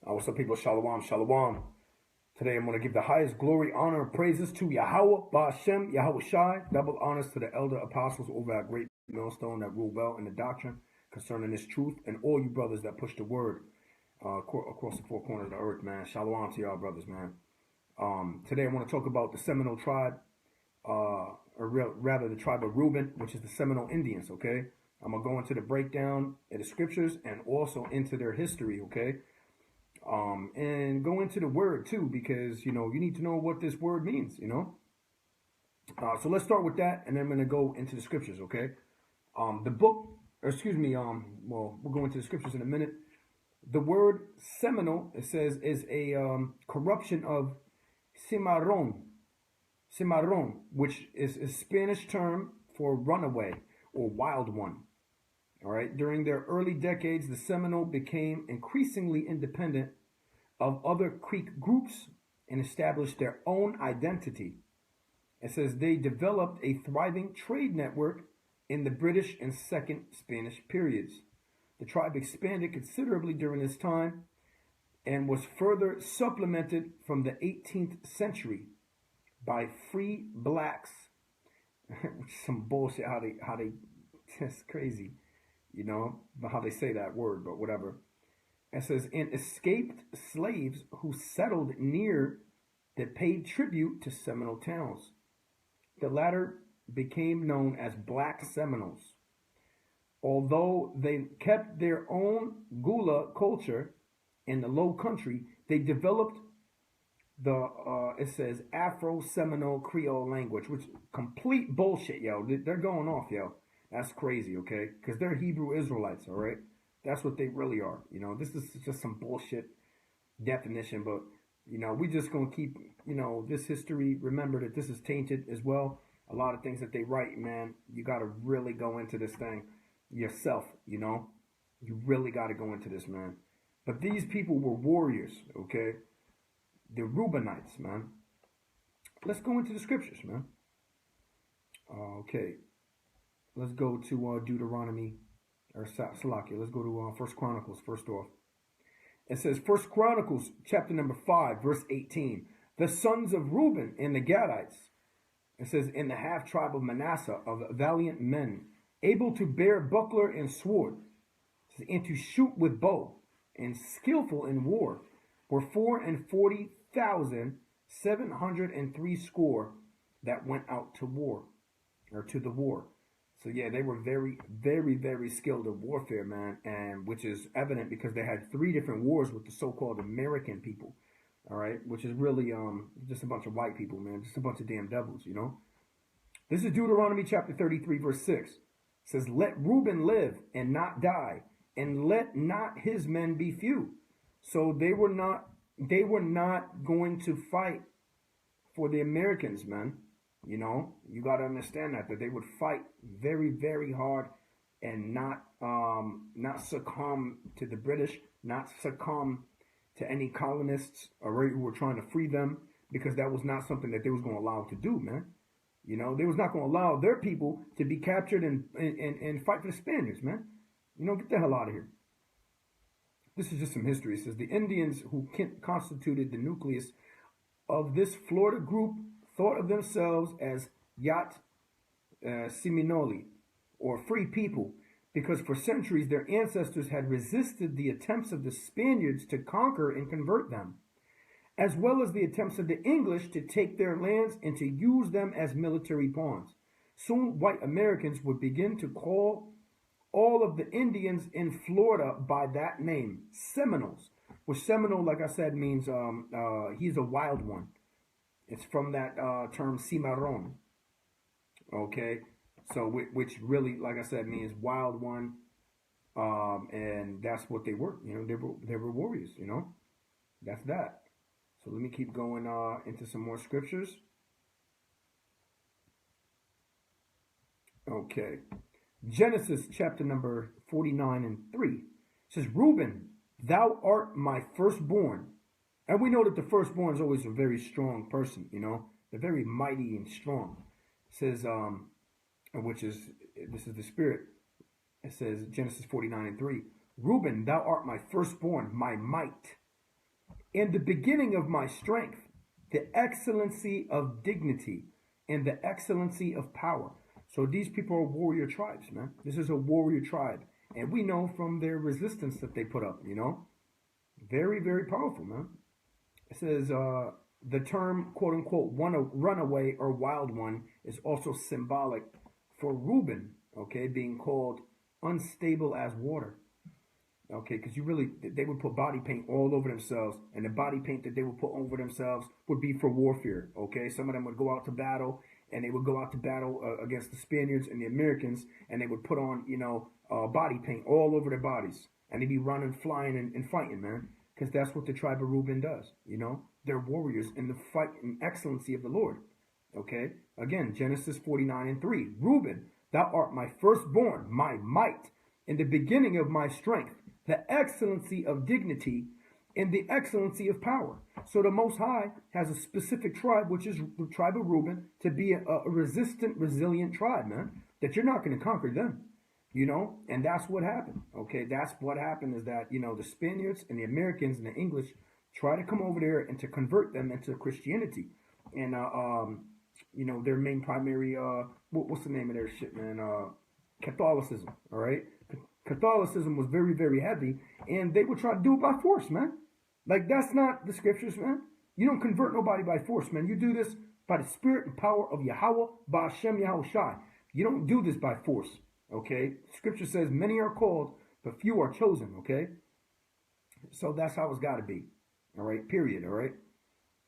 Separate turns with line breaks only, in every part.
What's up, people? Shalom, shalom. Today I'm going to give the highest glory, honor, and praises to Yahweh, Ba'ashem, Yahweh Shai. Double honors to the elder apostles over our great millstone that rule well in the doctrine concerning this truth, and all you brothers that push the word across the four corners of the earth, man. Shalom to y'all, brothers, man. Today I want to talk about the Seminole tribe, or rather the tribe of Reuben, which is the Seminole Indians, okay? I'm going to go into the breakdown of the scriptures and also into their history, okay? And go into the word too, because, you need to know what this word means, So let's start with that, and then I'm going to go into the scriptures, okay? The book, we'll go into the scriptures in a minute. The word Seminole, it says, is a corruption of cimarron, which is a Spanish term for runaway or wild one. All right. During their early decades, the Seminole became increasingly independent of other Creek groups and established their own identity. It says they developed a thriving trade network in the British and Second Spanish periods. The tribe expanded considerably during this time and was further supplemented from the 18th century by free blacks. Some bullshit how they that's crazy. But how they say that word, but whatever. It says, and escaped slaves who settled near that paid tribute to Seminole towns. The latter became known as Black Seminoles. Although they kept their own Gula culture in the Low Country, they developed it says Afro-Seminole Creole language, which complete bullshit, yo. They're going off, yo. That's crazy, okay? Because they're Hebrew Israelites, all right? That's what they really are. This is just some bullshit definition, but, we just going to keep, this history. Remember that this is tainted as well. A lot of things that they write, man, you got to really go into this thing yourself, You really got to go into this, man. But these people were warriors, okay? The Reubenites, man. Let's go into the scriptures, man. Okay. Let's go to Deuteronomy, or Salakia. Let's go to First Chronicles, first off. It says, First Chronicles, chapter number 5, verse 18. The sons of Reuben and the Gadites. It says, in the half-tribe of Manasseh, of valiant men, able to bear buckler and sword, and to shoot with bow, and skillful in war, were 440,703 score that went out to war, or to the war. So yeah, they were very, very, very skilled in warfare, man, and which is evident because they had 3 different wars with the so-called American people, all right, which is really just a bunch of white people, man, just a bunch of damn devils, This is Deuteronomy chapter 33, verse 6. It says, let Reuben live and not die, and let not his men be few. So they were not going to fight for the Americans, man. You got to understand that they would fight very, very hard and not succumb to the British, not succumb to any colonists or who were trying to free them, because that was not something that they was going to allow to do, man. They was not going to allow their people to be captured and fight for the Spaniards, man. Get the hell out of here. This is just some history. It says the Indians who constituted the nucleus of this Florida group thought of themselves as Seminole, or free people, because for centuries their ancestors had resisted the attempts of the Spaniards to conquer and convert them, as well as the attempts of the English to take their lands and to use them as military pawns. Soon white Americans would begin to call all of the Indians in Florida by that name, Seminoles, which Seminole, like I said, means he's a wild one. It's from that term cimarron, okay? So which really, like I said, means wild one, and that's what they were. They were warriors. That's that. So let me keep going into some more scriptures. Okay, Genesis chapter number 49 and 3 says, Reuben, thou art my firstborn. And we know that the firstborn is always a very strong person, They're very mighty and strong. It says, this is the spirit. It says, Genesis 49 and 3, Reuben, thou art my firstborn, my might. and the beginning of my strength, the excellency of dignity, and the excellency of power. So these people are warrior tribes, man. This is a warrior tribe. And we know from their resistance that they put up, you know. Very, very powerful, man. It says the term, quote unquote, runaway or wild one is also symbolic for Reuben, okay, being called unstable as water. Okay, because they would put body paint all over themselves, and the body paint that they would put over themselves would be for warfare. Okay, some of them would go out to battle, and they would go out to battle against the Spaniards and the Americans, and they would put on, body paint all over their bodies, and they'd be running, flying, and fighting, man, because that's what the tribe of Reuben does. They're warriors in the fight and excellency of the Lord. Okay, again, Genesis 49:3. Reuben, thou art my firstborn, my might, in the beginning of my strength, the excellency of dignity, and the excellency of power. So the Most High has a specific tribe, which is the tribe of Reuben, to be a resistant, resilient tribe, man, that you're not going to conquer them, and that's what happened. Okay, that's what happened is that, the Spaniards and the Americans and the English try to come over there and to convert them into Christianity. And, their main primary, what's the name of their shit, man? Catholicism, all right? Catholicism was very, very heavy, and they would try to do it by force, man. Like, that's not the scriptures, man. You don't convert nobody by force, man. You do this by the spirit and power of Yahweh, by Hashem Yahushai. You don't do this by force, okay? Scripture says many are called, but few are chosen, okay? So that's how it's got to be, all right? Period, all right?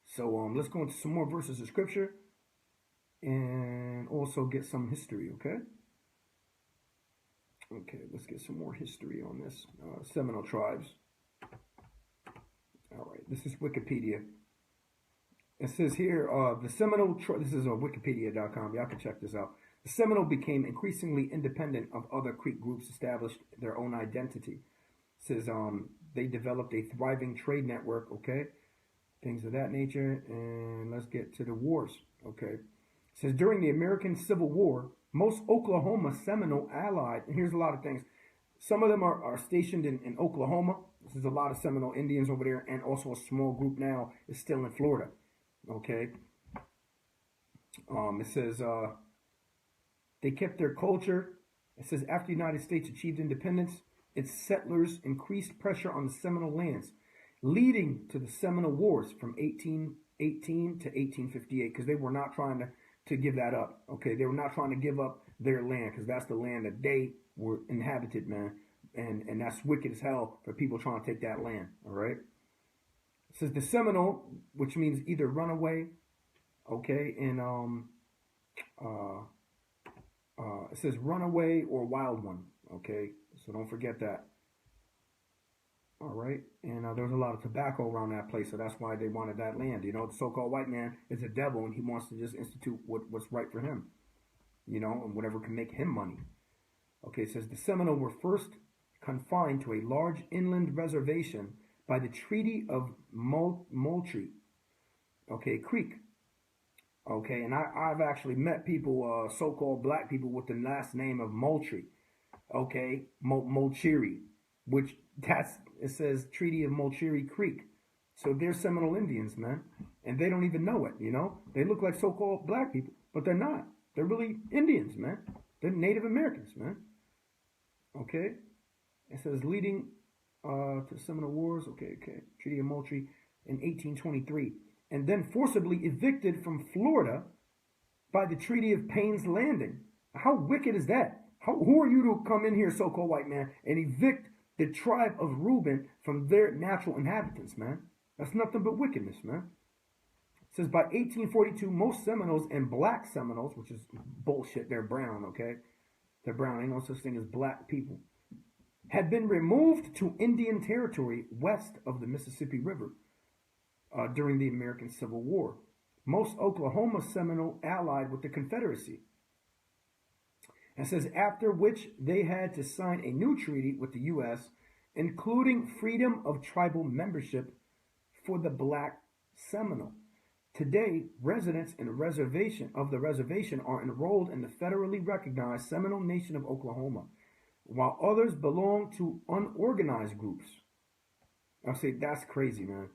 So let's go into some more verses of scripture and also get some history, okay? Okay, let's get some more history on this. Seminole tribes. All right, this is Wikipedia. It says here, the Seminole, this is on wikipedia.com. Y'all can check this out. The Seminole became increasingly independent of other Creek groups, established their own identity. It says they developed a thriving trade network, okay? Things of that nature. And let's get to the wars, okay? It says during the American Civil War, most Oklahoma Seminole allied, and here's a lot of things. Some of them are stationed in Oklahoma. There's a lot of Seminole Indians over there, and also a small group now is still in Florida. Okay. It says they kept their culture. It says after the United States achieved independence, its settlers increased pressure on the Seminole lands, leading to the Seminole Wars from 1818 to 1858, because they were not trying to give that up. Okay, they were not trying to give up their land, because that's the land that they were inhabited, man, and that's wicked as hell for people trying to take that land. All right. It says the Seminole, which means either runaway, okay, and it says runaway or wild one. Okay, so don't forget that. All right, and there was a lot of tobacco around that place, so that's why they wanted that land. The so-called white man is a devil, and he wants to just institute what's right for him, and whatever can make him money. Okay, it says the Seminole were first confined to a large inland reservation by the Treaty of Moultrie, okay, Creek. Okay, and I've actually met people, so-called black people with the last name of Moultrie, okay, Moultrie, which it says Treaty of Moultrie Creek. So they're Seminole Indians, man, and they don't even know it, They look like so-called black people, but they're not. They're really Indians, man. They're Native Americans, man. Okay, it says leading to Seminole Wars, okay, Treaty of Moultrie in 1823, and then forcibly evicted from Florida by the Treaty of Payne's Landing. How wicked is that? Who are you to come in here, so-called white man, and evict the tribe of Reuben from their natural inhabitants, man? That's nothing but wickedness, man. It says by 1842, most Seminoles and black Seminoles, which is bullshit, they're brown, okay? They're brown, ain't no such thing as black people, had been removed to Indian Territory west of the Mississippi River during the American Civil War. Most Oklahoma Seminole allied with the Confederacy. It says after which they had to sign a new treaty with the U.S., including freedom of tribal membership for the black Seminole. Today, residents in the reservation are enrolled in the federally recognized Seminole Nation of Oklahoma, while others belong to unorganized groups. I say that's crazy, man.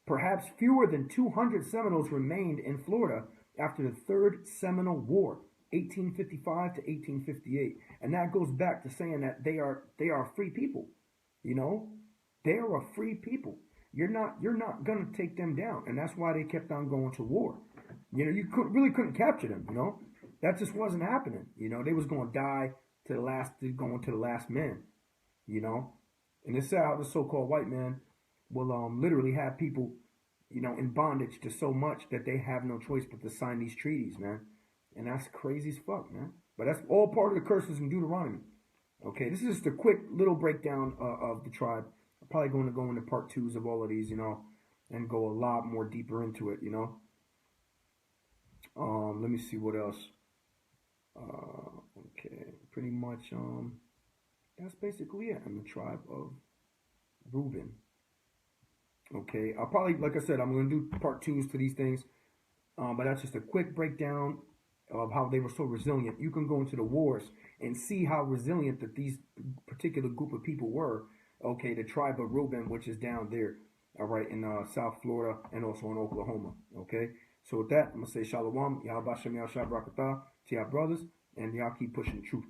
Perhaps fewer than 200 Seminoles remained in Florida after the Third Seminole War, 1855 to 1858, and that goes back to saying that they are free people. You know, they are a free people. You're not gonna take them down, and that's why they kept on going to war. You really couldn't capture them. That just wasn't happening. They was gonna die going to the last man. You know, and it's sad how the so-called white man will literally have people, in bondage to so much that they have no choice but to sign these treaties, man. And that's crazy as fuck, man. But that's all part of the curses in Deuteronomy. Okay, this is just a quick little breakdown of the tribe. I'm probably going to go into part twos of all of these, and go a lot more deeper into it. Let me see what else. Okay, pretty much. That's basically it in the tribe of Reuben. Okay, I'll probably, like I said, I'm going to do part twos to these things, but that's just a quick breakdown of how they were so resilient. You can go into the wars and see how resilient that these particular group of people were. Okay, the tribe of Reuben, which is down there, all right, in South Florida and also in Oklahoma. Okay, so with that, I'm going to say Shalom, Yahweh Shem Yahshua Barakatah to y'all brothers, and y'all keep pushing the truth.